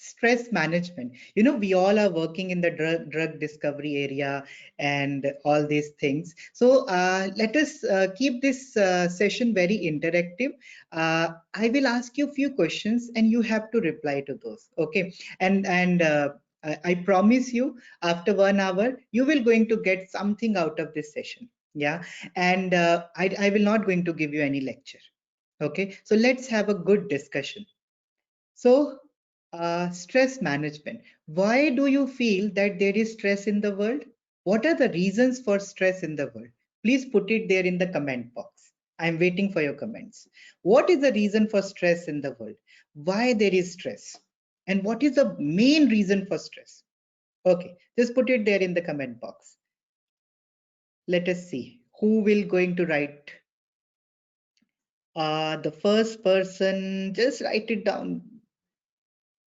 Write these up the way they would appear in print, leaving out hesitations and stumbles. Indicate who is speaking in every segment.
Speaker 1: stress management. We all are working in the drug discovery area and all these things. So let us keep this session very interactive. I will ask you a few questions and you have to reply to those. Okay. And I promise you, after 1 hour, you will going to get something out of this session. Yeah. And I will not going to give you any lecture. Okay. So let's have a good discussion. So, stress management. Why do you feel that there is stress in the world? What are the reasons for stress in the world? Please put it there in the comment box. I'm waiting for your comments. What is the reason for stress in the world? Why there is stress? And what is the main reason for stress? Okay, just put it there in the comment box. Let us see who will going to write. The first person, just write it down.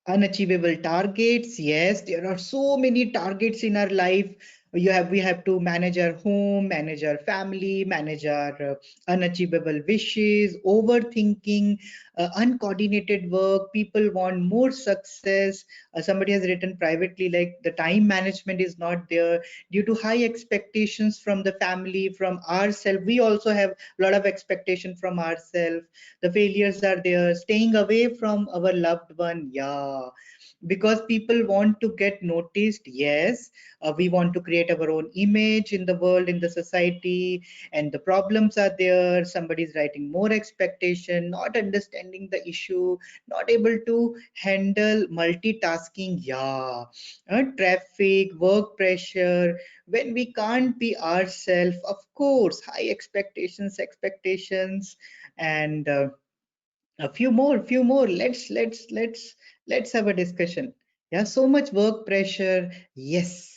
Speaker 1: Unachievable targets. Yes, there are so many targets in our life. We have to manage our home, manage our family, manage our unachievable wishes, overthinking, uncoordinated work. People want more success. Somebody has written privately like the time management is not there due to high expectations from the family, from ourselves. We also have a lot of expectation from ourselves. The failures are there. Staying away from our loved one. Yeah, because people want to get noticed. Yes, we want to create our own image in the world, in the society, and the problems are there. Somebody is writing more expectation, not understanding the issue, not able to handle multitasking. Yeah, traffic, work pressure. When we can't be ourselves, of course, high expectations, and a few more. Let's have a discussion. Yeah, so much work pressure. Yes.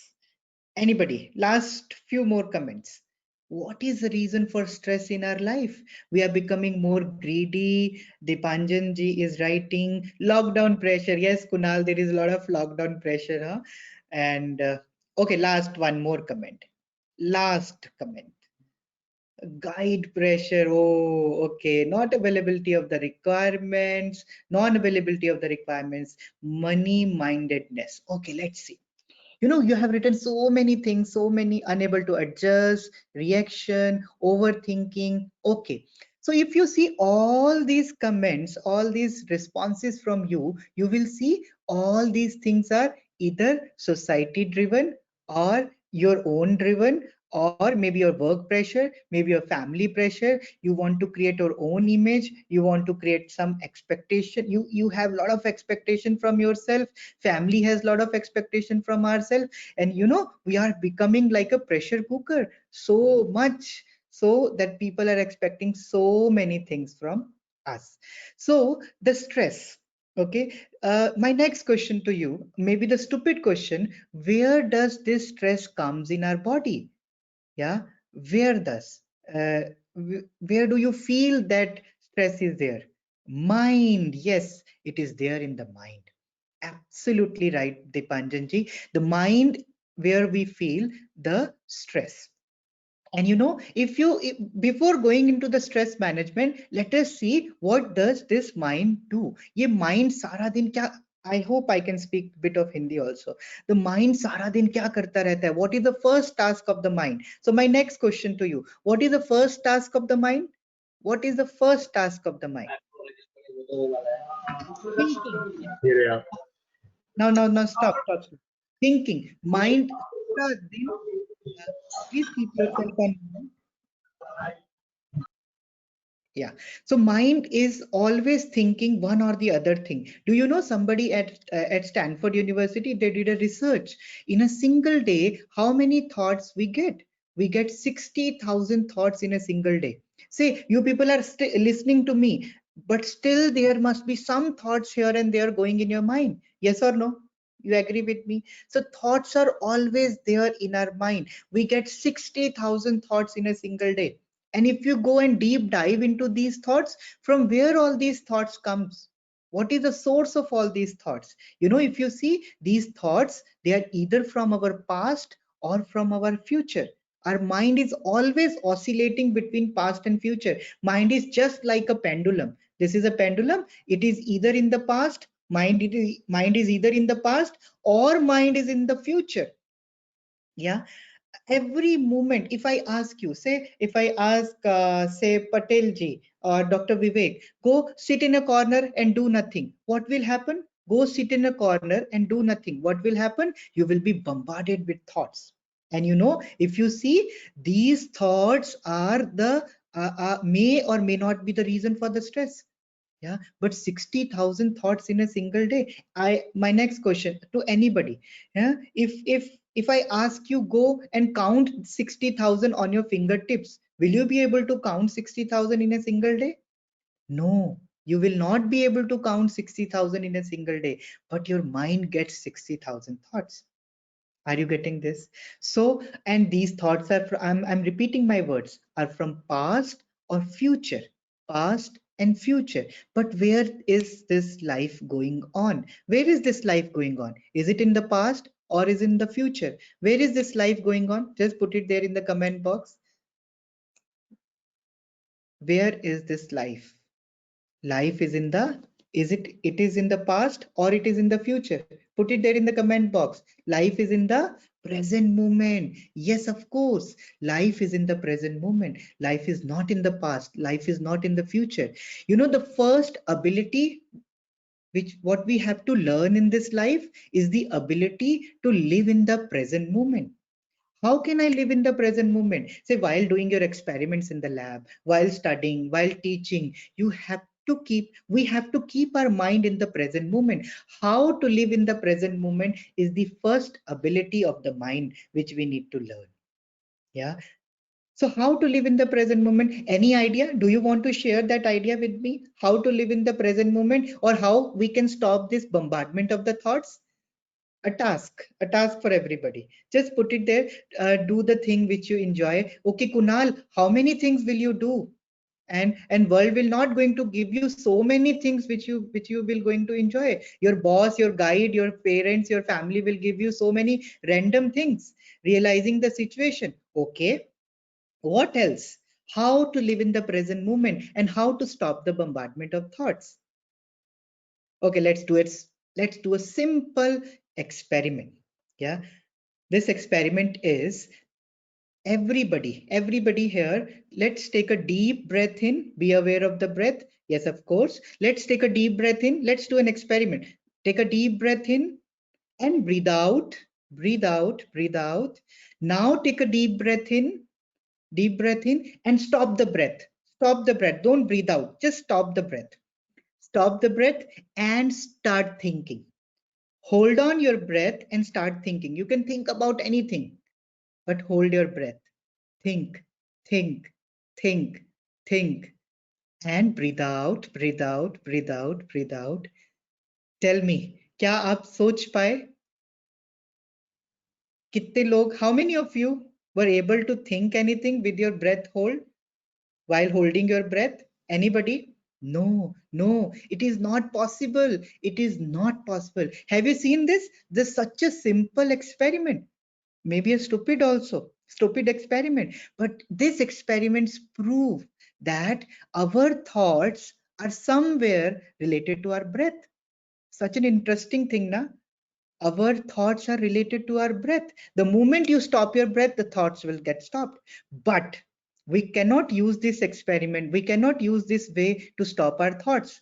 Speaker 1: Anybody? Last few more comments. What is the reason for stress in our life? We are becoming more greedy. Dipanjanji is writing lockdown pressure. Yes, Kunal, there is a lot of lockdown pressure. Huh? And okay, last one more comment. Last comment. Guide pressure. Oh, okay. Not availability of the requirements, non-availability of the requirements, money mindedness. Okay, let's see. You have written so many things, so many unable to adjust, reaction, overthinking. Okay. So if you see all these comments, all these responses from you, you will see all these things are either society driven or your own driven, or maybe your work pressure, maybe your family pressure. You want to create your own image, you want to create some expectation. You have a lot of expectation from yourself, family has a lot of expectation from ourselves, and we are becoming like a pressure cooker so much, so that people are expecting so many things from us. So the stress. Okay, my next question to you, maybe the stupid question: where does this stress comes in our body? Yeah, where does where do you feel that stress is there? Mind. Yes, it is there in the mind. Absolutely right, Dipanjanji. The mind, where we feel the stress. And before going into the stress management, let us see what does this mind do. Ye mind sara din kya, I hope I can speak bit of Hindi also. The mind sara din kya karta rehta hai? What is the first task of the mind? So my next question to you: what is the first task of the mind? What is the first task of the mind? Thinking.
Speaker 2: Yeah.
Speaker 1: Now, stop. Thinking. Mind. Sara din, uh, please keep yourself on. Yeah. So mind is always thinking one or the other thing. Do you know somebody at Stanford University, they did a research. In a single day, how many thoughts we get? We get 60,000 thoughts in a single day. Say, you people are still listening to me, but still there must be some thoughts here and there going in your mind. Yes or no? You agree with me? So thoughts are always there in our mind. We get 60,000 thoughts in a single day. And if you go and deep dive into these thoughts, from where all these thoughts comes? What is the source of all these thoughts? If you see these thoughts, they are either from our past or from our future. Our mind is always oscillating between past and future. Mind is just like a pendulum. This is a pendulum. It is either in the past Mind is either in the past or mind is in the future. Yeah, every moment. If I ask you, say, if I ask, say, Patel ji or Dr. Vivek, go sit in a corner and do nothing, what will happen? Go sit in a corner and do nothing. What will happen? You will be bombarded with thoughts. And you know, if you see, these thoughts are the may or may not be the reason for the stress. Yeah, but 60,000 thoughts in a single day. My next question to anybody, yeah, if I ask you, go and count 60,000 on your fingertips, will you be able to count 60,000 in a single day? No, you will not be able to count 60,000 in a single day, but your mind gets 60,000 thoughts. Are you getting this? So, and these thoughts are, I'm repeating my words, are from past or future, past and future. But where is this life going on? Where is this life going on? Is it in the past or is it in the future? Where is this life going on? Just put it there in the comment box. Where is this life? Life is in the, it is in the past or it is in the future? Put it there in the comment box. Life is in the present moment. Yes, of course, life is in the present moment. Life is not in the past, life is not in the future. You know, the first ability which what we have to learn in this life is the ability to live in the present moment. How can I live in the present moment? Say, while doing your experiments in the lab, while studying, while teaching, we have to keep our mind in the present moment. How to live in the present moment is the first ability of the mind which we need to learn. Yeah. So how to live in the present moment? Any idea? Do you want to share that idea with me? How to live in the present moment, or how we can stop this bombardment of the thoughts? A task for everybody. Just put it there. Do the thing which you enjoy. Okay, Kunal, how many things will you do? And world will not going to give you so many things which you will going to enjoy. Your boss, your guide, your parents, your family will give you so many random things. Realizing the situation. Okay, what else? How to live in the present moment and how to stop the bombardment of thoughts. Okay, let's do it. Let's do a simple experiment. Yeah, this experiment is, everybody here, let's take a deep breath in. Be aware of the breath. Yes, of course. Let's take a deep breath in. Let's do an experiment. Take a deep breath in and breathe out. Breathe out, breathe out. Now take a deep breath in and stop the breath. Stop the breath. Don't breathe out. Just stop the breath. Stop the breath and start thinking. Hold on your breath and start thinking. You can think about anything, but hold your breath. Think, think, think, think, and breathe out, breathe out, breathe out, breathe out. Tell me, क्या आप सोच पाए? कितने लोग, how many of you were able to think anything with your breath hold, while holding your breath? Anybody? No, no, it is not possible. It is not possible. Have you seen this? This is such a simple experiment. Maybe a stupid experiment, but these experiments prove that our thoughts are somewhere related to our breath. Such an interesting thing, na? Our thoughts are related to our breath. The moment you stop your breath, the thoughts will get stopped. But we cannot use this experiment, we cannot use this way to stop our thoughts.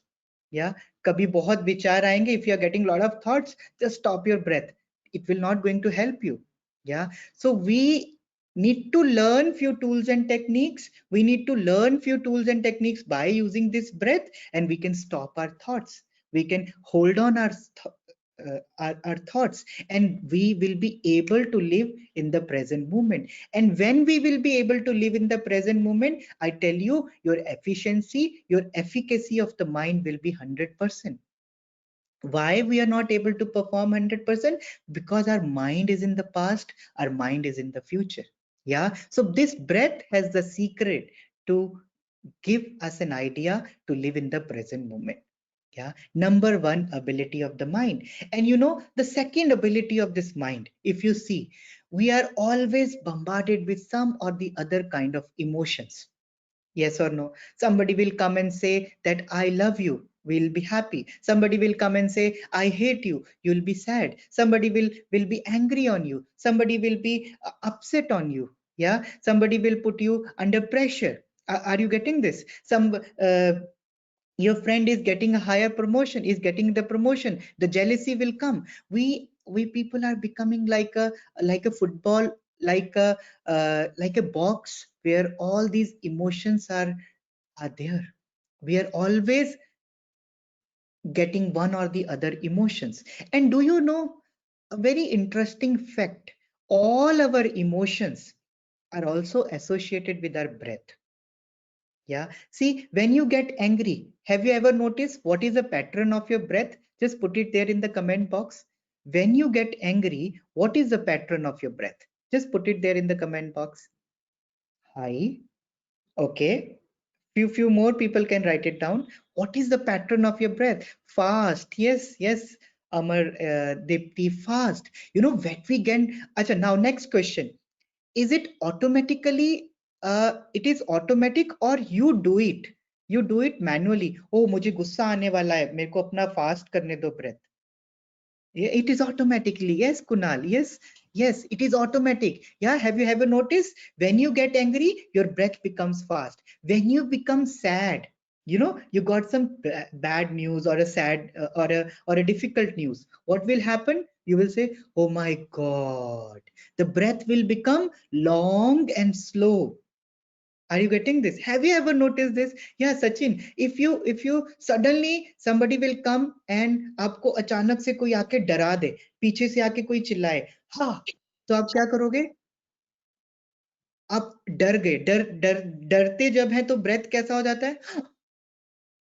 Speaker 1: Yeah, kabhi bahut vichar aayenge. If you are getting a lot of thoughts, just stop your breath. It will not going to help you. Yeah, so we need to learn few tools and techniques. We need to learn few tools and techniques by using this breath, and we can stop our thoughts. We can hold on our thoughts, and we will be able to live in the present moment. And when we will be able to live in the present moment, I tell you, your efficiency, your efficacy of the mind will be 100%. Why we are not able to perform 100%? Because our mind is in the past, our mind is in the future. Yeah, so this breath has the secret to give us an idea to live in the present moment. Yeah, number one ability of the mind. And you know, the second ability of this mind, if you see, we are always bombarded with some or the other kind of emotions. Yes or no? Somebody will come and say that I love you. we'll be happy. Somebody will come and say, I hate you, you'll be sad. Somebody will be angry on you. Somebody will be upset on you. Yeah, somebody will put you under pressure. Are you getting this? Your friend is getting a higher promotion, is getting the promotion, the jealousy will come. We people are becoming like a football, like a box where all these emotions are there. We are always getting one or the other emotions. And do you know a very interesting fact? All our emotions are also associated with our breath. Yeah, see, when you get angry, have you ever noticed what is the pattern of your breath? Just put it there in the comment box. When you get angry, what is the pattern of your breath? Just put it there in the comment box. Hi. Okay. Few more people can write it down. What is the pattern of your breath? Fast. Yes, yes. Amar, Dipti, fast. You know, when we get. Acha, now next question. Is it automatically, it is automatic or you do it manually? Oh, मुझे गुस्सा आने वाला है, मेरे को अपना fast करने दो breath. Yeah, it is automatically. Yes, Kunal. Yes, yes, it is automatic. Yeah, have you ever noticed when you get angry, your breath becomes fast. When you become sad, you know, you got some bad news or a sad or a difficult news. What will happen? You will say, "Oh my God." The breath will become long and slow. Are you getting this? Have you ever noticed this? Yeah, Sachin, if you suddenly somebody will come and आपको अचानक से कोई आके डरा दे, पीछे से आके कोई चिल्लाए, हाँ, तो आप क्या करोगे? आप डर गए, डरते जब है तो ब्रेथ कैसा हो जाता है?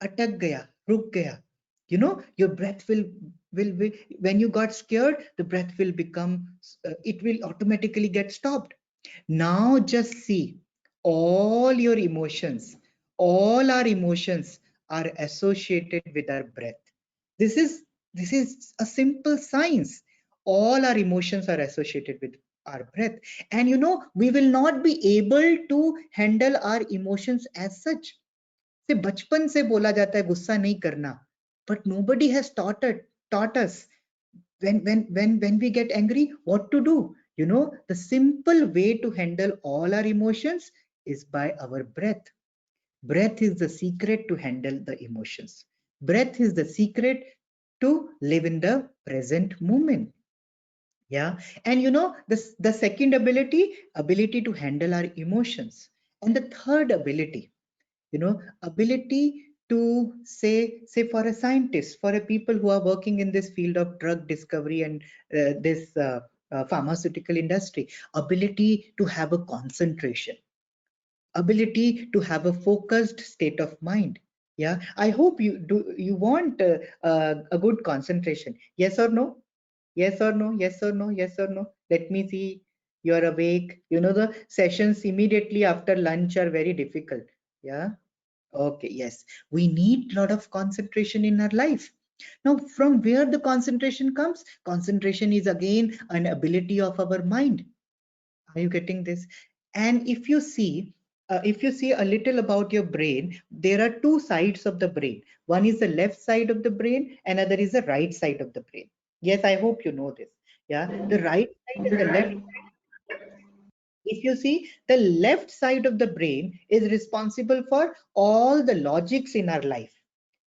Speaker 1: अटक गया, रुक गया. You know, your breath will when you got scared, the breath will become, it will automatically get stopped. Now just see, all your emotions, all our emotions are associated with our breath. This is this is a simple science. All our emotions are associated with our breath. And you know, we will not be able to handle our emotions as such. से बचपन से बोला जाता है गुस्सा नहीं करना, but nobody has taught us when we get angry what to do. You know, the simple way to handle all our emotions is by our breath. Breath is the secret to handle the emotions. Breath is the secret to live in the present moment. Yeah, and you know, the second ability to handle our emotions, and the third ability, you know, ability to say for a scientist, for a people who are working in this field of drug discovery and this pharmaceutical industry, ability to have a concentration, ability to have a focused state of mind. Yeah, I hope you want a good concentration. Yes or no? Yes or no? Yes or no? Yes or no? Let me see. You're awake. You know, the sessions immediately after lunch are very difficult. Yeah. Okay, yes, we need a lot of concentration in our life. Now, from where the concentration comes? Concentration is again an ability of our mind. Are you getting this? And if you see a little about your brain, there are two sides of the brain. One is the left side of the brain, another is the right side of the brain. Yes, I hope you know this. Yeah, the right side and the left. If you see, the left side of the brain is responsible for all the logics in our life.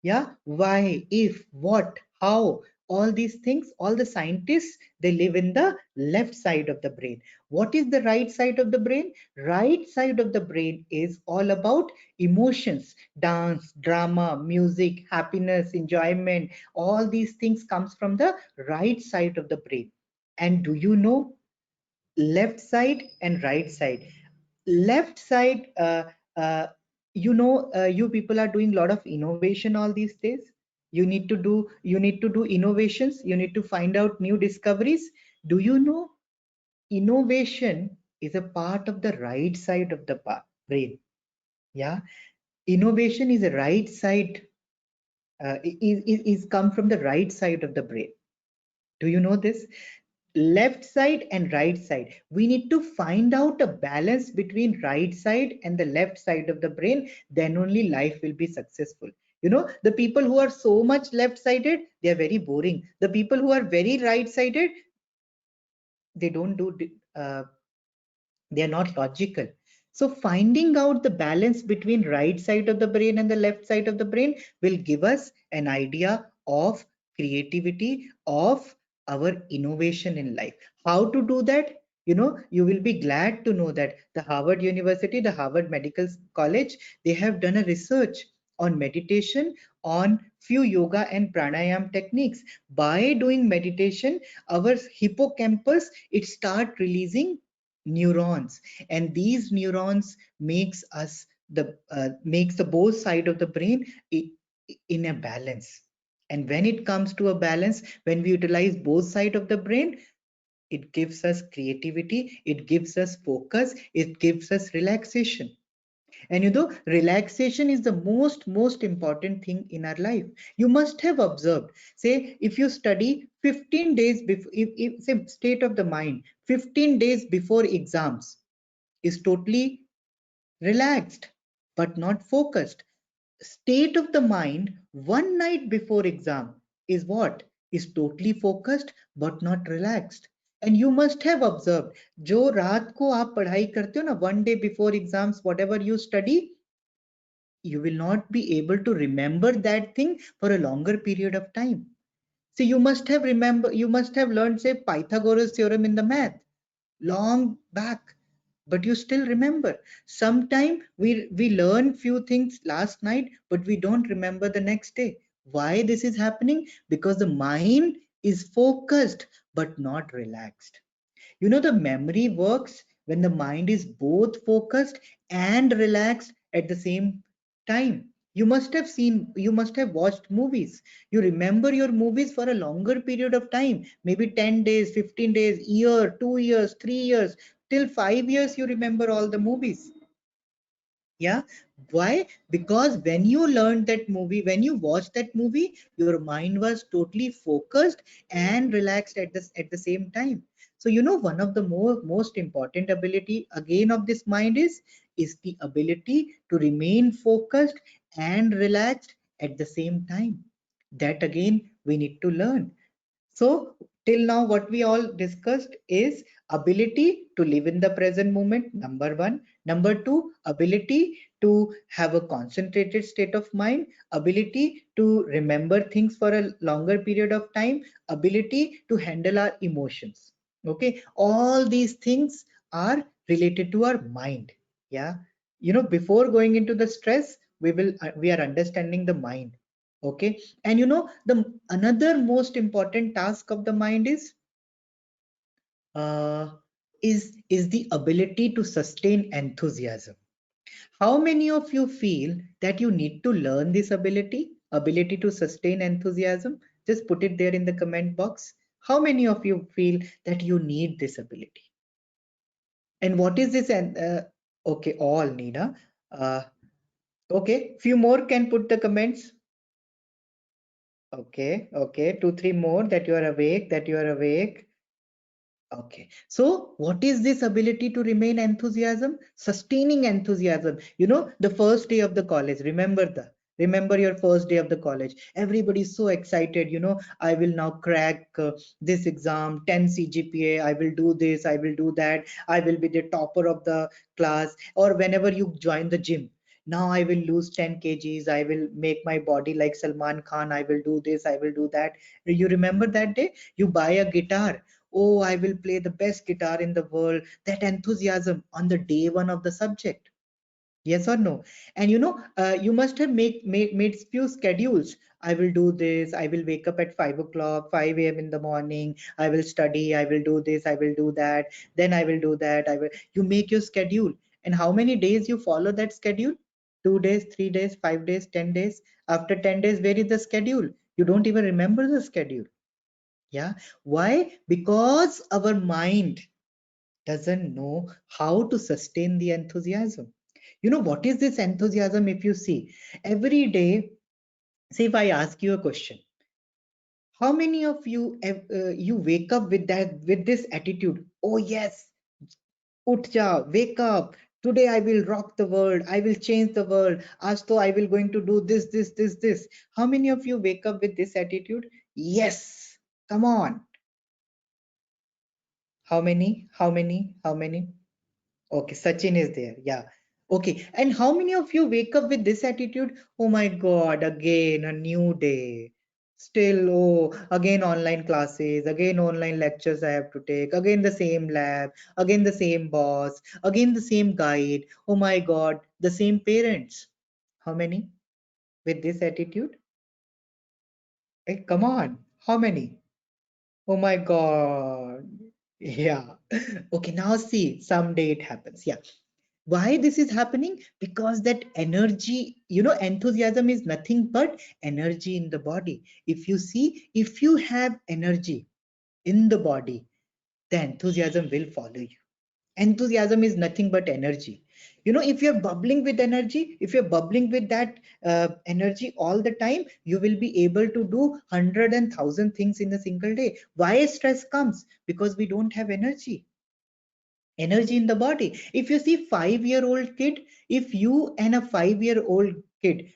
Speaker 1: Yeah, why, if, what, how, all these things, all the scientists, they live in the left side of the brain. What is the right side of the brain? Right side of the brain is all about emotions, dance, drama, music, happiness, enjoyment. All these things comes from the right side of the brain. And do you know, left side and right side? Left side, you know, you people are doing a lot of innovation all these days. You need to do innovations, you need to find out new discoveries. Do you know, innovation is a part of the right side of the brain. Yeah, innovation is a right side, is come from the right side of the brain. Do you know this? Left side and right side, we need to find out a balance between right side and the left side of the brain, then only life will be successful. The people who are so much left-sided, they are very boring. The people who are very right-sided, they don't do they are not logical. So finding out the balance between right side of the brain and the left side of the brain will give us an idea of creativity, of our innovation in life. How to do that? You will be glad to know that the Harvard University, the Harvard Medical College, they have done a research on meditation, on few yoga and pranayam techniques. By doing meditation, our hippocampus, it start releasing neurons, and these neurons makes the both side of the brain in a balance. And when it comes to a balance, when we utilize both side of the brain, it gives us creativity, it gives us focus, it gives us relaxation. And relaxation is the most important thing in our life. You must have observed, say if you study 15 days before, if say state of the mind 15 days before exams is totally relaxed but not focused. State of the mind one night before exam is what? Is totally focused but not relaxed. And you must have observed, जो रात को आप पढ़ाई करते हो ना, one day before exams, whatever you study, you will not be able to remember that thing for a longer period of time. So you must have learned, say, Pythagoras theorem in the math long back, but you still remember. Sometime we learn few things last night, but we don't remember the next day. Why this is happening? Because the mind is focused but not relaxed. The memory works when the mind is both focused and relaxed at the same time. You must have watched movies. You remember your movies for a longer period of time, maybe 10 days, 15 days, year, 2 years, 3 years, till 5 years, you remember all the movies. Yeah. Why? Because when you learned that movie, when you watched that movie, your mind was totally focused and relaxed at the same time. So one of the most important ability again of this mind is the ability to remain focused and relaxed at the same time. That again we need to learn. So till now what we all discussed is ability to live in the present moment, number one. Number two, ability to have a concentrated state of mind, ability to remember things for a longer period of time, ability to handle our emotions. Okay, all these things are related to our mind. Yeah, before going into the stress, we are understanding the mind. Okay, and the another most important task of the mind uh, is the ability to sustain enthusiasm. How many of you feel that you need to learn this ability to sustain enthusiasm? Just put it there in the comment box. How many of you feel that you need this ability? And what is this? And okay, all Nina. Okay, few more can put the comments. Okay, okay, 2, 3 more that you are awake, that you are awake. Okay, so what is this ability to remain enthusiasm? Sustaining enthusiasm. The first day of the college, remember your first day of the college. Everybody's so excited, I will now crack this exam, 10 CGPA, I will do this, I will do that, I will be the topper of the class. Or whenever you join the gym, now I will lose 10 kgs, I will make my body like Salman Khan, I will do this, I will do that. You remember that day? You buy a guitar. Oh, I will play the best guitar in the world. That enthusiasm on the day one of the subject. Yes or no? And you must have made few schedules. I will do this. I will wake up at 5 o'clock, 5 a.m. in the morning. I will study. I will do this. I will do that. Then I will do that. You make your schedule. And how many days you follow that schedule? 2 days, 3 days, 5 days, 10 days. After 10 days, where is the schedule? You don't even remember the schedule. Yeah. Why? Because our mind doesn't know how to sustain the enthusiasm. What is this enthusiasm? If you see every day, say if I ask you a question, how many of you you wake up with this attitude? Oh yes, ut ja, wake up, Today I will rock the world, I will change the world, as though I will going to do this. How many of you wake up with this attitude? Yes. Come on. How many? Okay, Sachin is there. Yeah. Okay. And how many of you wake up with this attitude? Oh my God, again a new day. Still, oh, again online classes, again online lectures I have to take, again the same lab, again the same boss, again the same guide. Oh my God, the same parents. How many with this attitude? Hey, come on. How many? Oh my God. Yeah. Okay, now see, someday it happens. Yeah. Why this is happening? Because that energy, enthusiasm is nothing but energy in the body. If you see, if you have energy in the body, the enthusiasm will follow you. Enthusiasm is nothing but energy. If you're bubbling with energy, if you're bubbling with that energy all the time, you will be able to do 100 and 1,000 things in a single day. Why stress comes? Because we don't have energy in the body. If you see 5-year-old kid, if you and a 5-year-old kid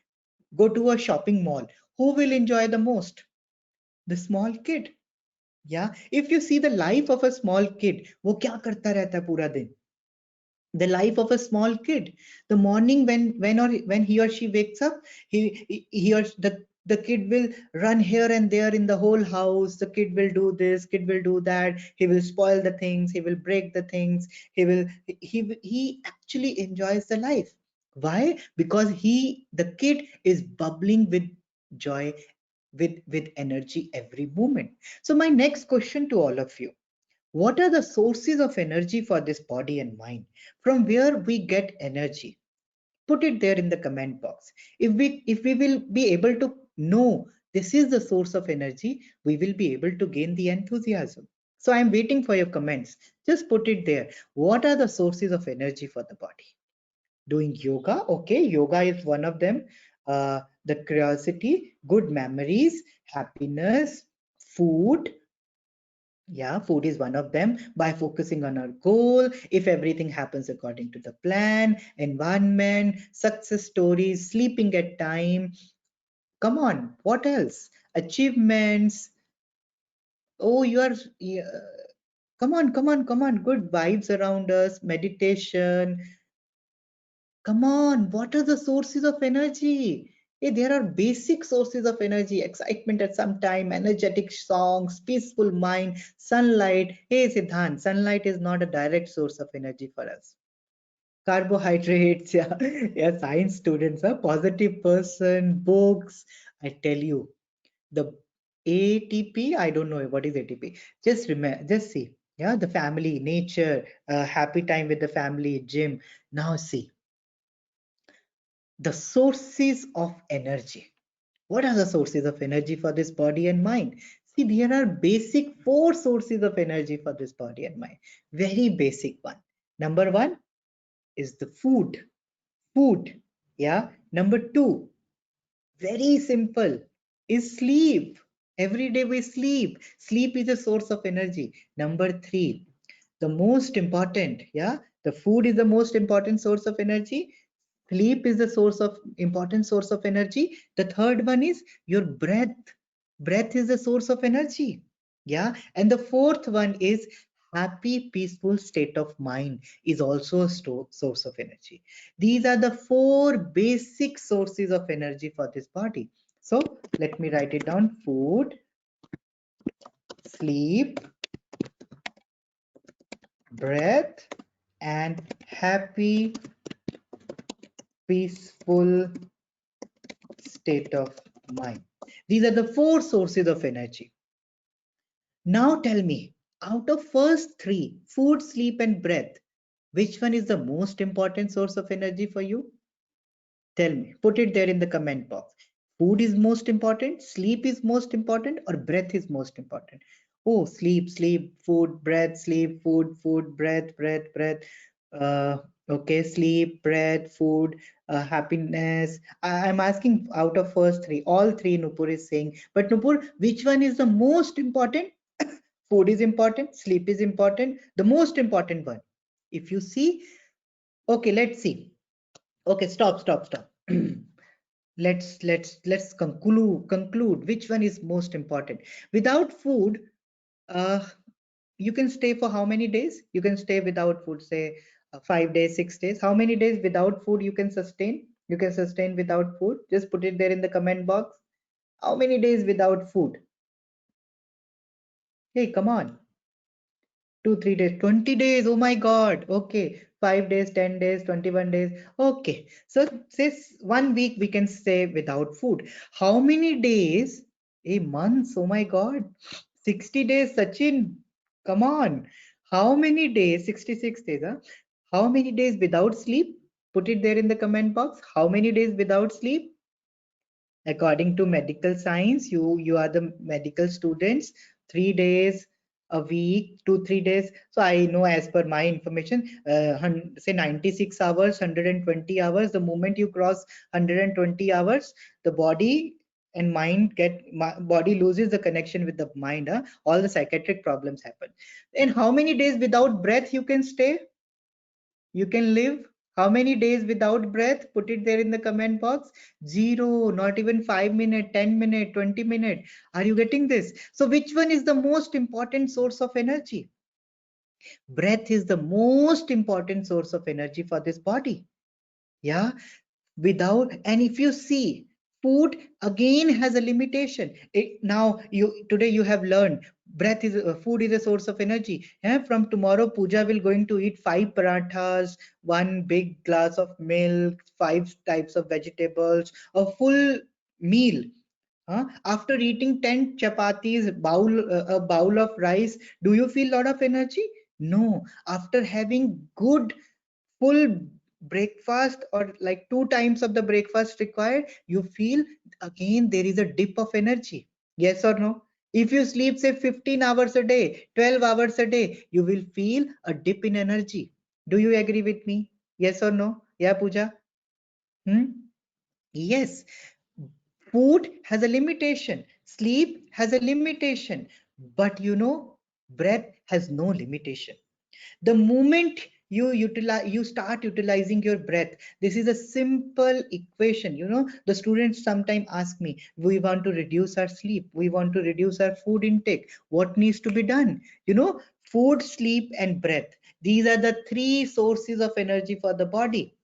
Speaker 1: go to a shopping mall, who will enjoy the most? The small kid. Yeah. If you see the life of a small kid, वो क्या करता रहता है पूरा दिन? The life of a small kid, the morning when he or she wakes up, he or the kid will run here and there in the whole house. The kid will do this, kid will do that, he will spoil the things, he will break the things, he actually enjoys the life. Why? Because the kid is bubbling with joy, with energy every moment. So my next question to all of you: what are the sources of energy for this body and mind? From where we get energy? Put it there in the comment box. If we will be able to know this is the source of energy, we will be able to gain the enthusiasm. So I'm waiting for your comments. Just put it there. What are the sources of energy for the body? Doing yoga. Okay, yoga is one of them. The curiosity, good memories, happiness, food. Yeah, food is one of them. By focusing on our goal, if everything happens according to the plan, environment, success stories, sleeping at time. Come on, what else? Achievements. Oh, you are, yeah. Come on. Good vibes around us, meditation. Come on, what are the sources of energy? Hey, there are basic sources of energy: excitement at some time, energetic songs, peaceful mind, sunlight. Hey, Siddhant, sunlight is not a direct source of energy for us. Carbohydrates, yeah, yeah, science students, a positive person, books. I tell you, the ATP, I don't know what is ATP. Just remember, just see, yeah, the family, nature, happy time with the family, gym. Now see the sources of energy. What are the sources of energy for this body and mind? See, there are basic 4 sources of energy for this body and mind. Very basic one. Number 1 is the food. Food. Yeah. Number 2, very simple, is sleep. Every day we sleep. Sleep is a source of energy. Number 3, the most important, yeah, the food is the most important source of energy. Sleep is the source of important source of energy. The third one is your breath. Breath is the source of energy. Yeah. And the fourth one is happy, peaceful state of mind is also a source of energy. These are the 4 basic sources of energy for this body. So let me write it down: food, sleep, breath, and happy, peaceful state of mind. These are the 4 sources of energy. Now tell me, out of first 3, food, sleep, and breath, which one is the most important source of energy for you? Tell me, put it there in the comment box. Food is most important, sleep is most important, or breath is most important? Oh, sleep, food, breath, sleep, food, breath. Uh, okay, sleep, breath, food, happiness. I'm asking out of first 3, all 3 Nupur is saying. But Nupur, which one is the most important? Food is important, sleep is important, the most important one. If you see, Okay, let's see. Okay, stop. Let's conclude which one is most important. Without food, uh, you can stay for how many days? You can stay without food, say 5 days, 6 days. How many days without food you can sustain? You can sustain without food. Just put it there in the comment box. How many days without food? Hey, come on. 2 3 days, 20 days. Oh my god. Okay, 5 days, 10 days, 21 days. Okay, so say 1 week we can stay without food. How many days? A month. Oh my god, 60 days. Sachin, come on. How many days? 66 days, huh? How many days without sleep? Put it there in the comment box. How many days without sleep? According to medical science, you are the medical students. 3 days a week, 2 3 days. So I know, as per my information, say 96 hours, 120 hours. The moment you cross 120 hours, the body and mind body loses the connection with the mind, huh? All the psychiatric problems happen. And how many days without breath you can stay? You can live how many days without breath? Put it there in the comment box. Zero, not even 5 minutes, 10 minutes, 20 minutes. Are you getting this? So which one is the most important source of energy? Breath is the most important source of energy for this body. Yeah, without, and if you see, food again has a limitation. Now you today you have learned breath is food is a source of energy. Yeah, from tomorrow Pooja will going to eat 5 parathas, one big glass of milk, 5 types of vegetables, a full meal. After eating 10 chapatis, a bowl of rice, do you feel lot of energy? No. After having good full breakfast, or like 2 times of the breakfast required, you feel again there is a dip of energy. Yes or no? If you sleep say 15 hours a day, 12 hours a day, you will feel a dip in energy. Do you agree with me? Yes or no? Yeah, Pooja? Hmm? Yes. Food has a limitation, sleep has a limitation, but breath has no limitation. The moment you start utilizing your breath, this is a simple equation. The students sometimes ask me, we want to reduce our sleep, we want to reduce our food intake, what needs to be done? Food, sleep and breath, these are the three sources of energy for the body,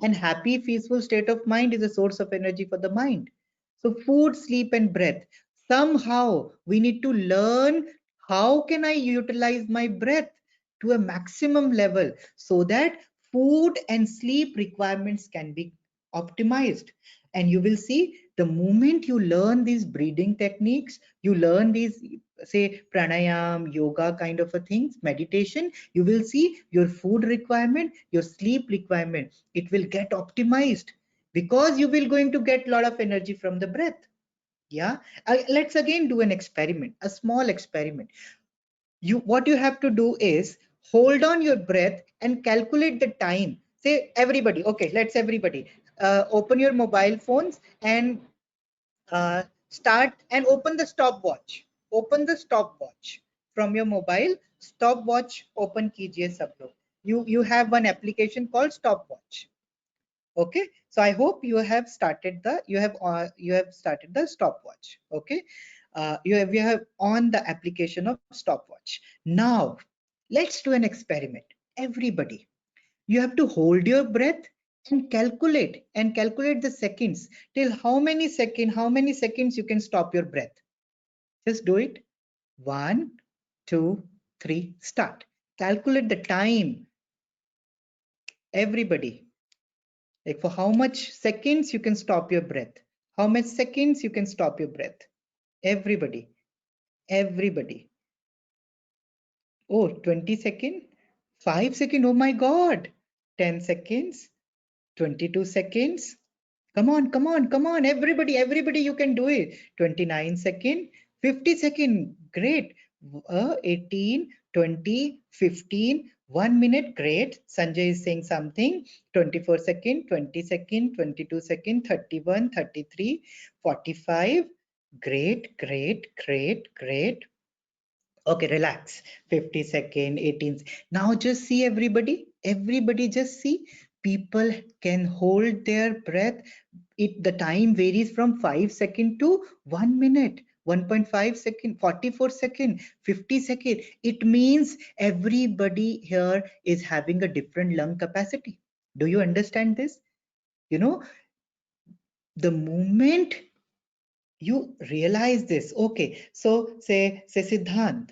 Speaker 1: and happy peaceful state of mind is a source of energy for the mind. So food, sleep and breath, somehow we need to learn how can I utilize my breath to a maximum level, so that food and sleep requirements can be optimized. And you will see, the moment you learn these breathing techniques, you learn these, say, pranayam, yoga kind of a things, meditation, you will see your food requirement, your sleep requirement, it will get optimized, because you will going to get a lot of energy from the breath. Yeah. Let's again do an experiment, a small experiment. What you have to do is hold on your breath and calculate the time. Say everybody, okay, let's everybody open your mobile phones and start and open the stopwatch. Open the stopwatch from your mobile. Stopwatch open कीजिए सब लोग. You have one application called stopwatch. Okay, so I hope you have started the stopwatch. Okay, you have on the application of stopwatch. Now let's do an experiment. Everybody, you have to hold your breath and calculate the seconds, till how many seconds you can stop your breath. Just do it. 1 2 3 start. Calculate the time, everybody. Like, for how much seconds you can stop your breath? How much seconds you can stop your breath? Everybody, everybody. Oh, 20 second, 5 second. Oh my God. 10 seconds, 22 seconds. Come on. Everybody, you can do it. 29 second, 50 second. Great. 18, 20, 15, 1 minute. Great. Sanjay is saying something. 24 second, 20 second, 22 second, 31, 33, 45. Great. Okay, relax. 50 second, 18. Now just see, everybody just see. people can hold their breath. The time varies from 5 second to 1 minute, 1.5 second, 44 second, 50 second. It means everybody here is having a different lung capacity. Do you understand this? You know, the moment you realize this, okay, so say Siddhant,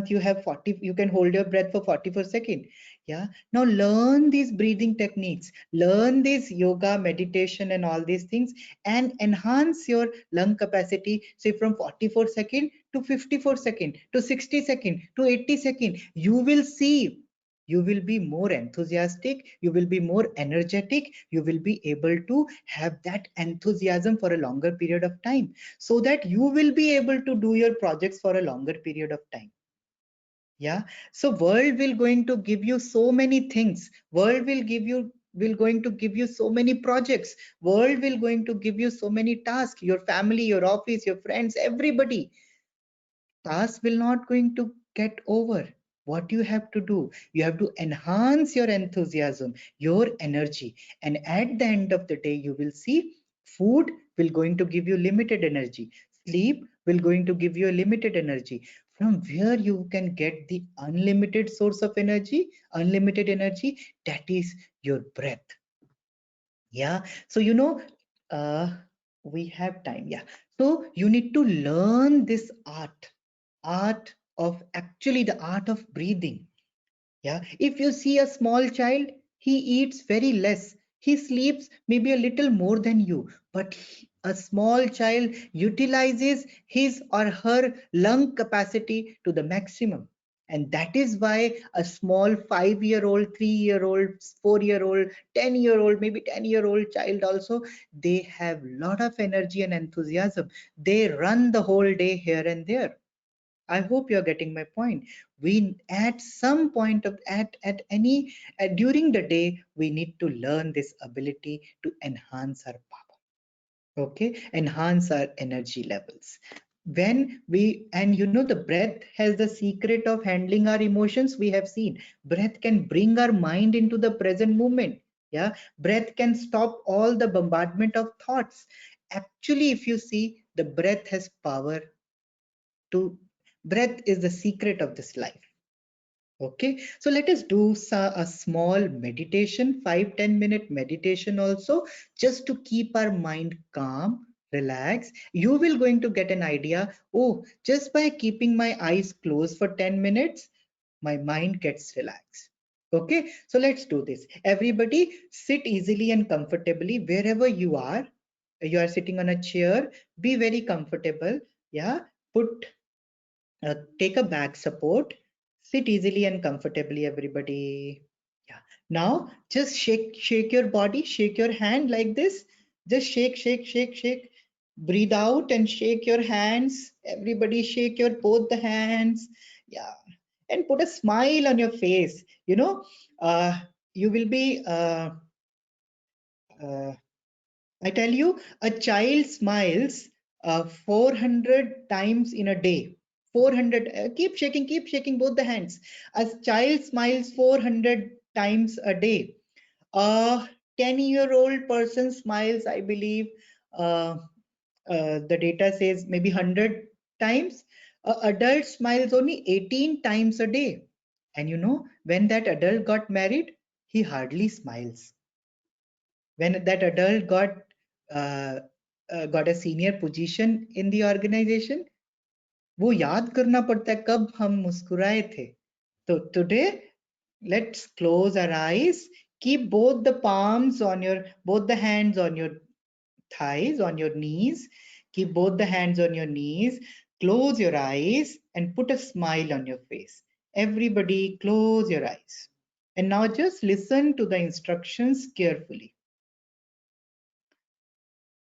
Speaker 1: you have 40, you can hold your breath for 44 seconds. Yeah, now learn these breathing techniques, learn this yoga, meditation and all these things, and enhance your lung capacity, say from 44 second to 54 second to 60 second to 80 second. You will see, you will be more enthusiastic, you will be more energetic, you will be able to have that enthusiasm for a longer period of time, so that you will be able to do your projects for a longer period of time. Yeah, so world will going to give you so many things, world will going to give you so many projects, world will going to give you so many tasks, your family, your office, your friends, everybody. Task will not going to get over. What you have to do, you have to enhance your enthusiasm, your energy, and at the end of the day you will see food will going to give you limited energy, sleep will going to give you a limited energy. From where you can get the unlimited source of energy, unlimited energy, that is your breath. Yeah, so uh we have time. Yeah, so you need to learn this art of, actually the art of breathing. Yeah, if you see a small child, he eats very less, he sleeps maybe a little more than you, but a small child utilizes his or her lung capacity to the maximum. And that is why a small 5-year-old, 3-year-old, 4-year-old, 10-year-old, maybe 10-year-old child also, they have lot of energy and enthusiasm. They run the whole day here and there. I hope you're getting my point. We at some point of at any during the day we need to learn this ability to enhance our power. Okay, enhance our energy levels. When we, and the breath has the secret of handling our emotions. We have seen breath can bring our mind into the present moment. Yeah, breath can stop all the bombardment of thoughts. Actually, if you see, the breath has power to, breath is the secret of this life. Okay, so let us do a small meditation, 5-10 minute meditation also, just to keep our mind calm, relax. You will going to get an idea, oh, just by keeping my eyes closed for 10 minutes my mind gets relaxed. Okay, so let's do this. Everybody sit easily and comfortably wherever you are. You are sitting on a chair, be very comfortable. Yeah, put take a back support, sit easily and comfortably, everybody. Yeah. Now just shake your body, shake your hand like this. Just shake. Breathe out and shake your hands. Everybody shake your both the hands. Yeah. And put a smile on your face. You will be uh, I tell you, a child smiles 400 times in a day. 400, keep shaking both the hands. A child smiles 400 times a day. A 10-year-old person smiles, I believe, uh, the data says maybe 100 times. A adult smiles only 18 times a day. And when that adult got married, he hardly smiles. When that adult uh, got a senior position in the organization, वो याद करना पड़ता है कब हम मुस्कुराए थे. So today, let's close our eyes, keep both the palms on your, both the hands on your thighs, on your knees, keep both the hands on your knees, close your eyes and put a smile on your face. Everybody close your eyes. And now just listen to the instructions carefully.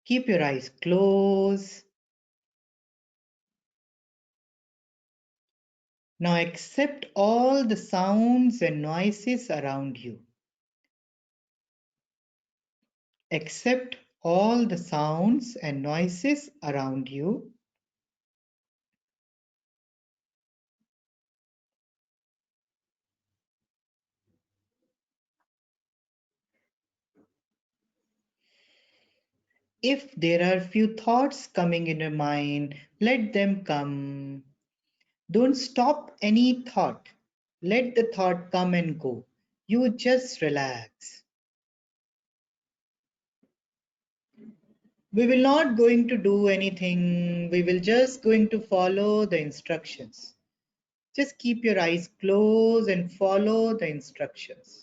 Speaker 1: Keep your eyes closed. Now accept all the sounds and noises around you. Accept all the sounds and noises around you. If there are few thoughts coming in your mind, let them come. Don't stop any thought. Let the thought come and go. You just relax. We will not going to do anything. We will just going to follow the instructions. Just keep your eyes closed and follow the instructions.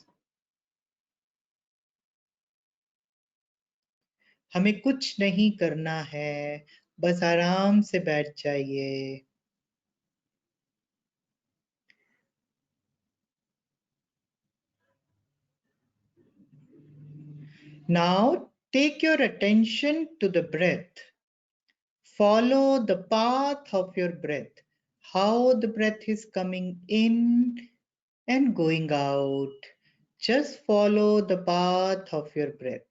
Speaker 1: हमें कुछ नहीं करना है, बस आराम से बैठ जाइए. Now take your attention to the breath. Follow the path of your breath. How the breath is coming in and going out. Just follow the path of your breath.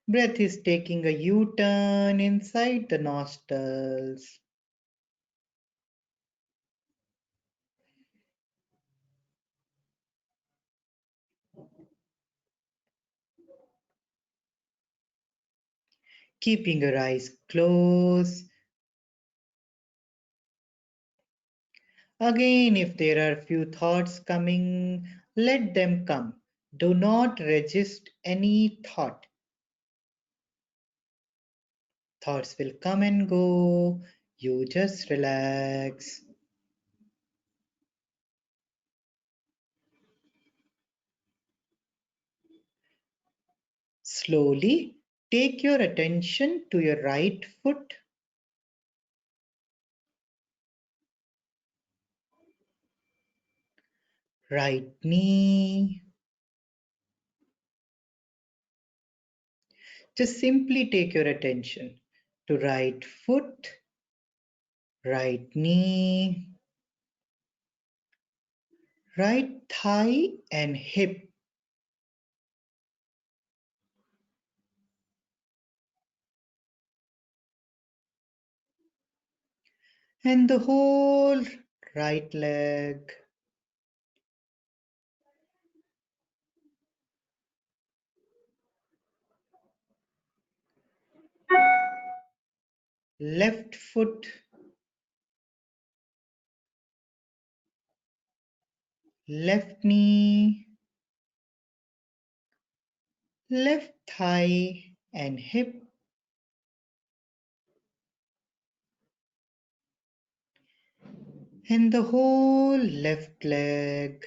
Speaker 1: Breath is taking a U-turn inside the nostrils. Keeping your eyes closed. Again, if there are few thoughts coming, let them come. Do not resist any thought. Thoughts will come and go. You just relax. Slowly take your attention to your right foot, right knee. Just simply take your attention to right foot, right knee, right thigh and hip. And the whole right leg. Left foot, left knee, left thigh and hip. And the whole left leg.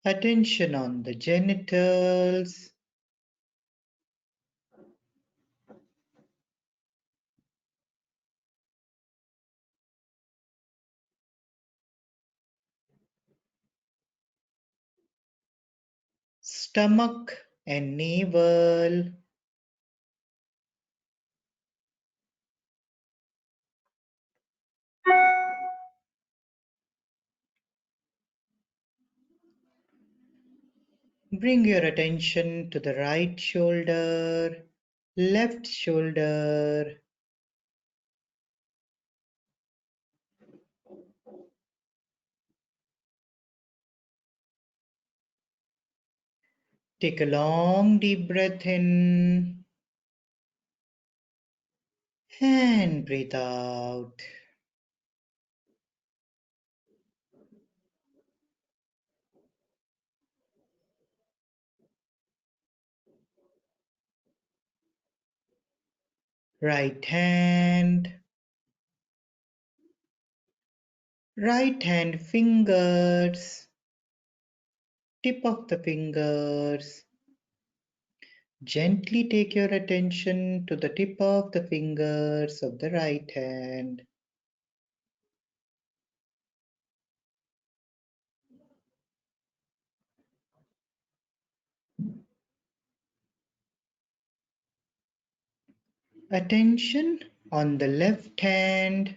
Speaker 1: Attention on the genitals. Stomach and navel. Bring your attention to the right shoulder, left shoulder. Take a long deep breath in and breathe out. Right hand fingers, tip of the fingers. Gently take your attention to the tip of the fingers of the right hand. Attention on the left hand.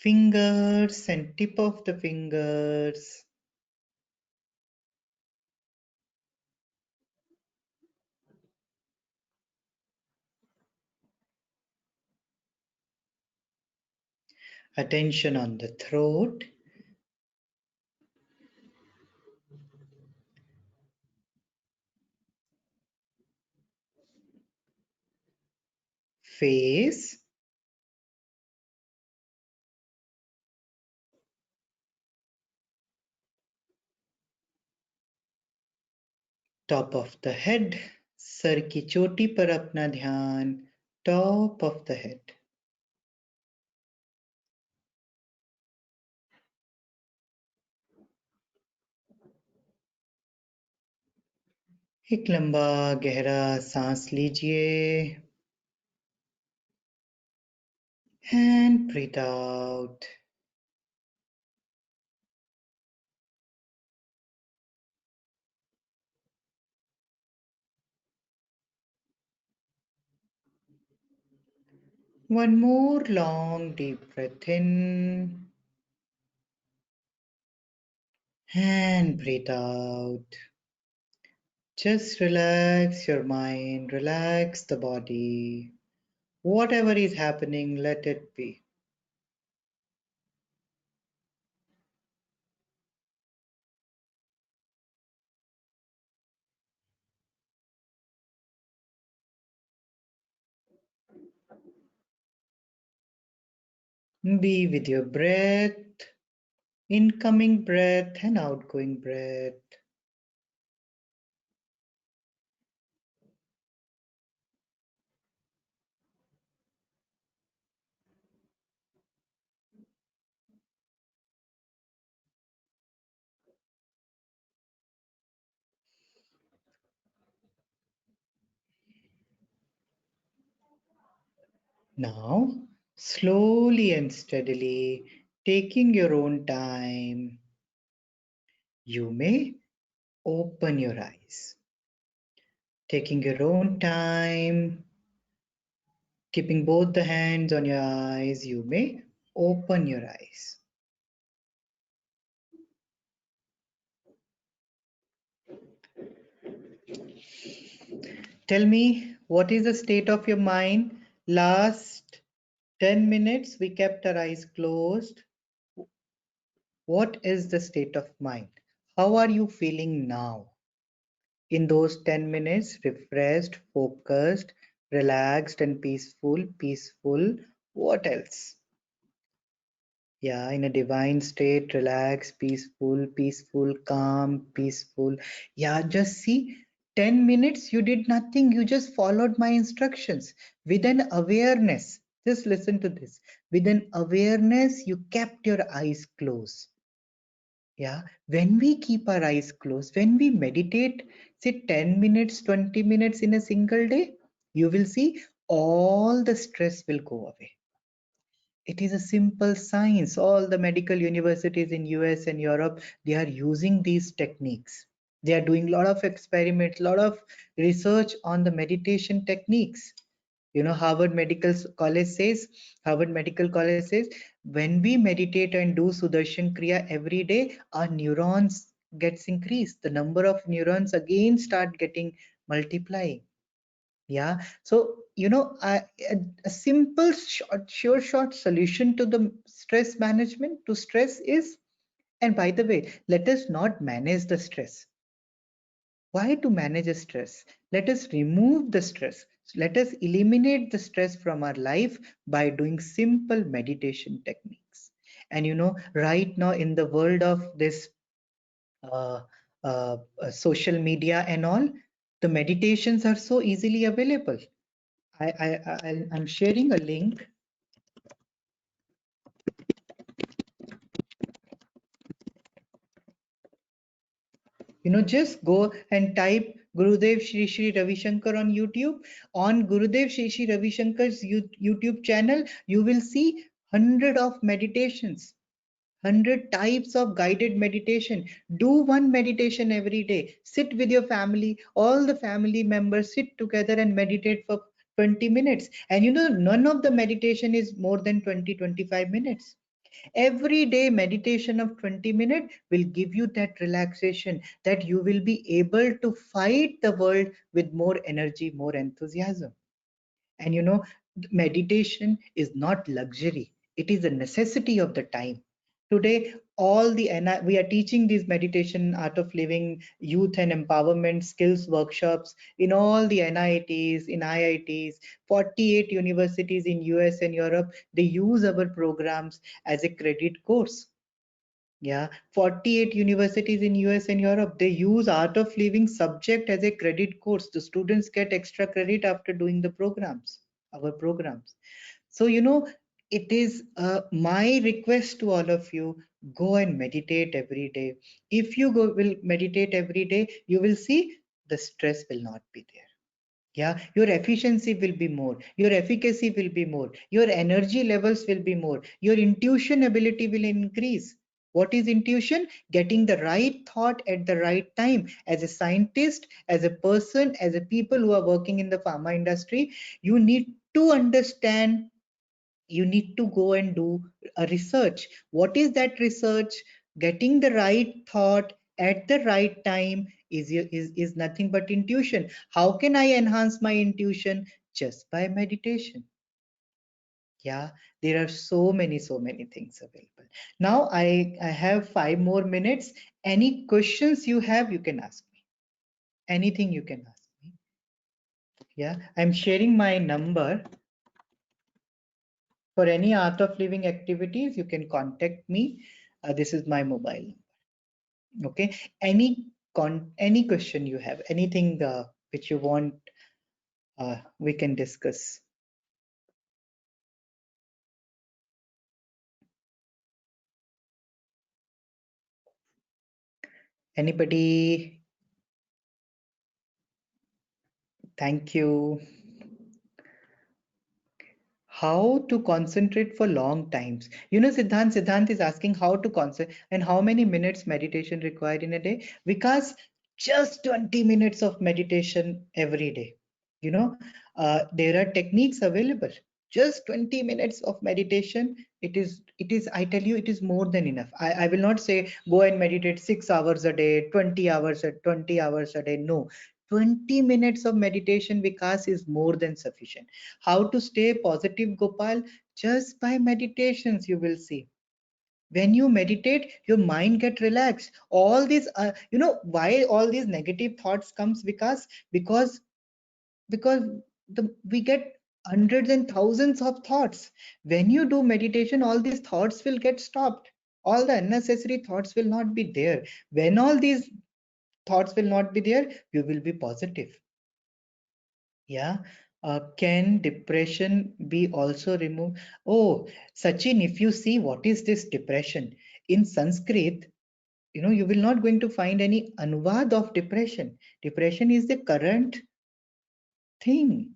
Speaker 1: Fingers and tip of the fingers. Attention on the throat. Face. Top of the head. Sir की चोटी पर अपना ध्यान. Top of the head. एक लंबा गहरा सांस लीजिए. And breathe out. One more long deep breath in. And breathe out. Just relax your mind, relax the body. Whatever is happening, let it be. Be with your breath, incoming breath and outgoing breath. Now, slowly and steadily, taking your own time, you may open your eyes. Taking your own time, keeping both the hands on your eyes, you may open your eyes. Tell me, what is the state of your mind? Last 10 minutes, we kept our eyes closed. What is the state of mind? How are you feeling now? In those 10 minutes, refreshed, focused, relaxed, and peaceful, peaceful. What else? Yeah, in a divine state, relaxed, peaceful, peaceful, calm, peaceful. Yeah, just see, 10 minutes, you did nothing. You just followed my instructions with an awareness. Just listen to this. With an awareness, you kept your eyes closed. Yeah, when we keep our eyes closed, when we meditate, say 10 minutes, 20 minutes in a single day, you will see all the stress will go away. It is a simple science. All the medical universities in US and Europe, they are using these techniques. They are doing a lot of experiments, a lot of research on the meditation techniques. You know, Harvard Medical College says, when we meditate and do Sudarshan Kriya every day, our neurons gets increased. The number of neurons again start getting multiplying. Yeah, so a simple short solution to the stress management to stress is, and by the way, let us not manage the stress. Why to manage a stress? Let us remove the stress. Let us eliminate the stress from our life by doing simple meditation techniques. And right now in the world of this uh, social media and all, the meditations are so easily available. I'm sharing a link. Just go and type Gurudev Shri Shri Ravi Shankar on YouTube. On Gurudev Shri Shri Ravi Shankar's YouTube channel, you will see hundred of meditations, 100 types of guided meditation. Do one meditation every day. Sit with your family, all the family members sit together and meditate for 20 minutes. And none of the meditation is more than 20-25 minutes. Every day meditation of 20 minutes will give you that relaxation, that you will be able to fight the world with more energy, more enthusiasm. And meditation is not luxury, it is a necessity of the time. Today, we are teaching these meditation, art of living, youth and empowerment skills workshops in all the NITs, in IITs, 48 universities in US and Europe. They use our programs as a credit course. Yeah, 48 universities in US and Europe, they use art of living subject as a credit course. The students get extra credit after doing the programs, our programs. So, it is my request to all of you, go and meditate every day. If you will meditate every day, you will see the stress will not be there. Yeah, your efficiency will be more, your efficacy will be more, your energy levels will be more, your intuition ability will increase. What is intuition? Getting the right thought at the right time. As a scientist, as a person, as a people who are working in the pharma industry, you need to understand, you need to go and do a research. What is that research? Getting the right thought at the right time is nothing but intuition. How can I enhance my intuition? Just by meditation. Yeah, there are so many things available. Now I have 5 more minutes. Any questions you have, you can ask me. Anything you can ask me. Yeah, I'm sharing my number. For any art of living activities, you can contact me. This is my mobile number. Okay. Any question you have, anything which you want, we can discuss. Anybody? Thank you. How to concentrate for long times? Siddhant is asking how to concentrate and how many minutes meditation required in a day. Because just 20 minutes of meditation every day. You know, there are techniques available. Just 20 minutes of meditation. I tell you, it is more than enough. I will not say go and meditate 6 hours a day, 20 hours a day. No, 20 minutes of meditation, Vikas, is more than sufficient. How to stay positive, Gopal? Just by meditations, you will see. When you meditate, your mind get relaxed. All these, why all these negative thoughts comes, Vikas? Because we get hundreds and thousands of thoughts. When you do meditation, all these thoughts will get stopped. All the unnecessary thoughts will not be there. When all these thoughts will not be there, you will be positive. Yeah. Can depression be also removed? Oh, Sachin, if you see what is this depression in Sanskrit, you will not going to find any anuvad of depression. Depression is the current thing.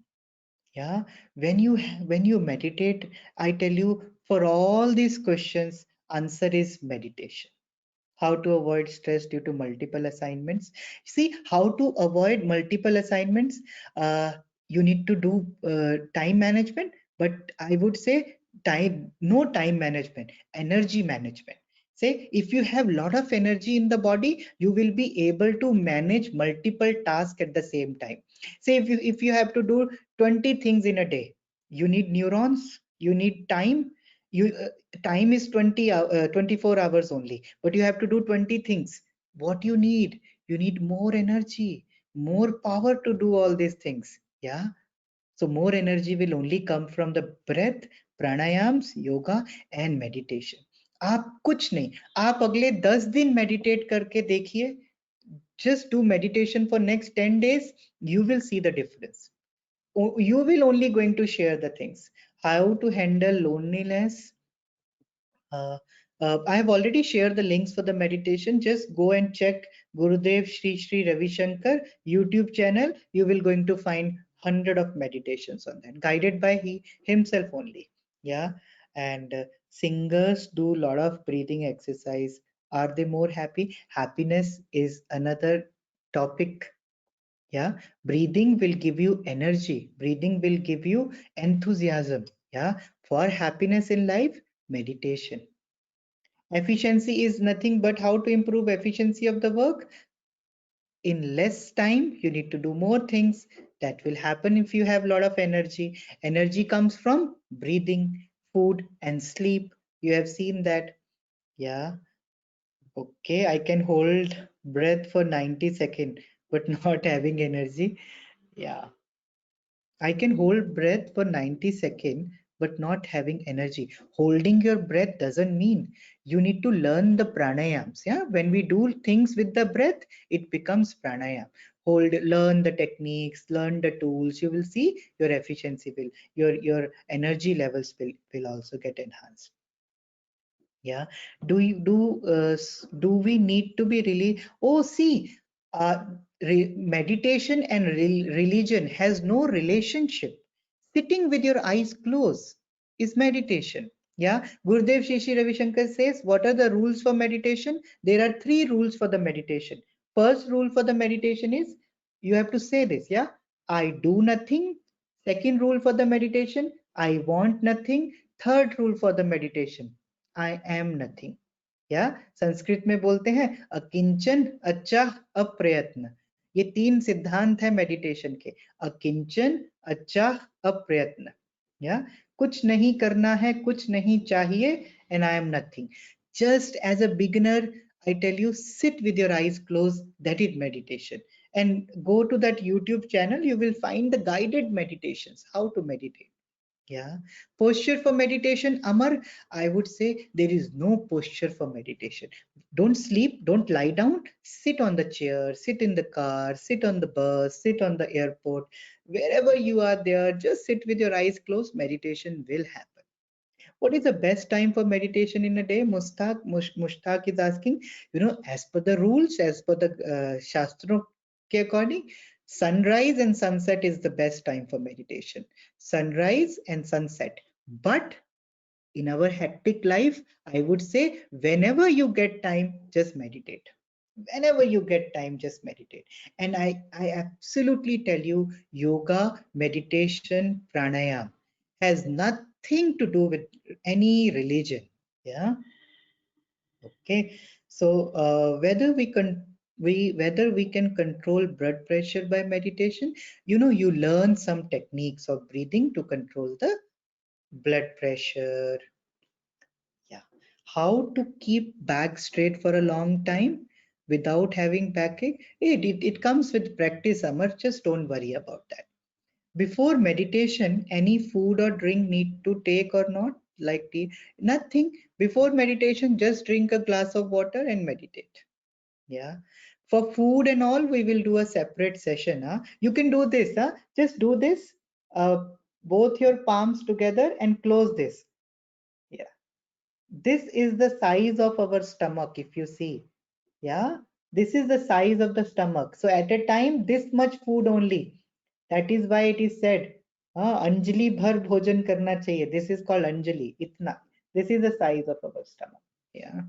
Speaker 1: Yeah. When you meditate, I tell you, for all these questions, answer is meditation. How to avoid stress due to multiple assignments? See, how to avoid multiple assignments? You need to do time management, but I would say no time management, energy management. Say, if you have lot of energy in the body, you will be able to manage multiple tasks at the same time. Say, if you have to do 20 things in a day, you need neurons, you need time. Time is 24 hours only, but you have to do 20 things. What you need more energy, more power to do all these things. Yeah, so more energy will only come from the breath, pranayams, yoga and meditation. आप कुछ नहीं, आप अगले 10 दिन meditate करके देखिए. Just do meditation for next 10 days, you will see the difference. You will only going to share the things. How to handle loneliness? Uh, I have already shared the links for the meditation. Just go and check Gurudev Sri Ravi Shankar YouTube channel. You will going to find hundred of meditations on that, guided by he himself only. Yeah, and singers do lot of breathing exercise. Are they more happy? Happiness is another topic. Yeah, breathing will give you energy. Breathing will give you enthusiasm. Yeah, for happiness in life, meditation. Efficiency is nothing but how to improve efficiency of the work. In less time, you need to do more things. That will happen if you have a lot of energy. Energy comes from breathing, food, and sleep. You have seen that. Yeah. Okay, I can hold breath for 90 seconds, but not having energy. Yeah. I can hold breath for 90 seconds, but not having energy. Holding your breath doesn't mean you need to learn the pranayams. Yeah, when we do things with the breath, it becomes pranayam. Learn the techniques, learn the tools. You will see your efficiency will, your energy levels will also get enhanced. Yeah, do we need to be really, oh see, uh, meditation and religion has no relationship. Sitting with your eyes closed is meditation. Yeah, Gurudev Shishi Ravi Shankar says, what are the rules for meditation? There are three rules for the meditation. First rule for the meditation is you have to say this. Yeah, I do nothing. Second rule for the meditation, I want nothing. Third rule for the meditation, I am nothing. या संस्कृत में बोलते हैं अकिंचन अचाह अप्रयत्न. ये तीन सिद्धांत है meditation के. अकिंचन अचाह अप्रयत्न. या कुछ नहीं करना है, कुछ नहीं चाहिए, and I am nothing. Just as a beginner, I tell you, sit with your eyes closed. That is meditation. And go to that YouTube channel. You will find the guided meditations, how to meditate. Yeah. Posture for meditation, Amar, I would say there is no posture for meditation. Don't sleep, don't lie down, sit on the chair, sit in the car, sit on the bus, sit on the airport. Wherever you are there, just sit with your eyes closed, meditation will happen. What is the best time for meditation in a day? Mushtaq is asking, as per the rules, as per the Shastra ke according, sunrise and sunset is the best time for meditation. Sunrise and sunset. But in our hectic life, I would say whenever you get time, just meditate. Whenever you get time, just meditate. And I absolutely tell you, yoga, meditation, pranayam has nothing to do with any religion. Yeah. Okay. So whether we can control blood pressure by meditation, you learn some techniques of breathing to control the blood pressure. Yeah. How to keep back straight for a long time without having backache? It comes with practice, Amar. Just don't worry about that. Before meditation, any food or drink need to take or not? Like tea? Nothing. Before meditation, just drink a glass of water and meditate. Yeah. For food and all, we will do a separate session. Huh? You can do this. Huh? Just do this. Uh, both your palms together and close this. Yeah. This is the size of our stomach, if you see. Yeah, this is the size of the stomach. So at a time, this much food only. That is why it is said, Anjali bhar bhojan karna chahiye. This is called Anjali. Itna. This is the size of our stomach. Yeah.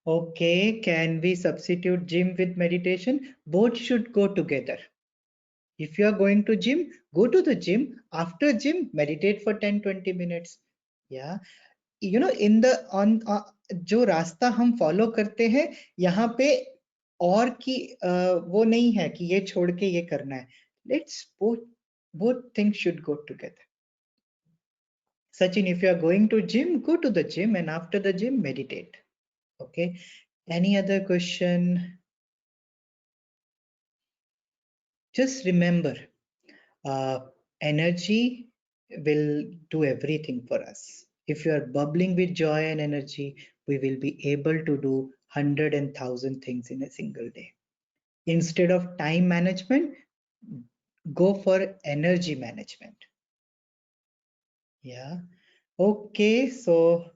Speaker 1: Okay, can we substitute gym with meditation? Both should go together. If you are going to gym, go to the gym. After gym, meditate for 10-20 minutes. Yeah. In the on जो रास्ता हम follow करते हैं यहाँ पे और की वो नहीं है कि ये छोड़ के ये करना है. Let's both things should go together. Sachin, if you are going to gym, go to the gym, and after the gym, meditate. Okay. Any other question? Just remember, uh, energy will do everything for us. If you are bubbling with joy and energy, we will be able to do 100,000 things in a single day. Instead of time management, go for energy management. Yeah. Okay. So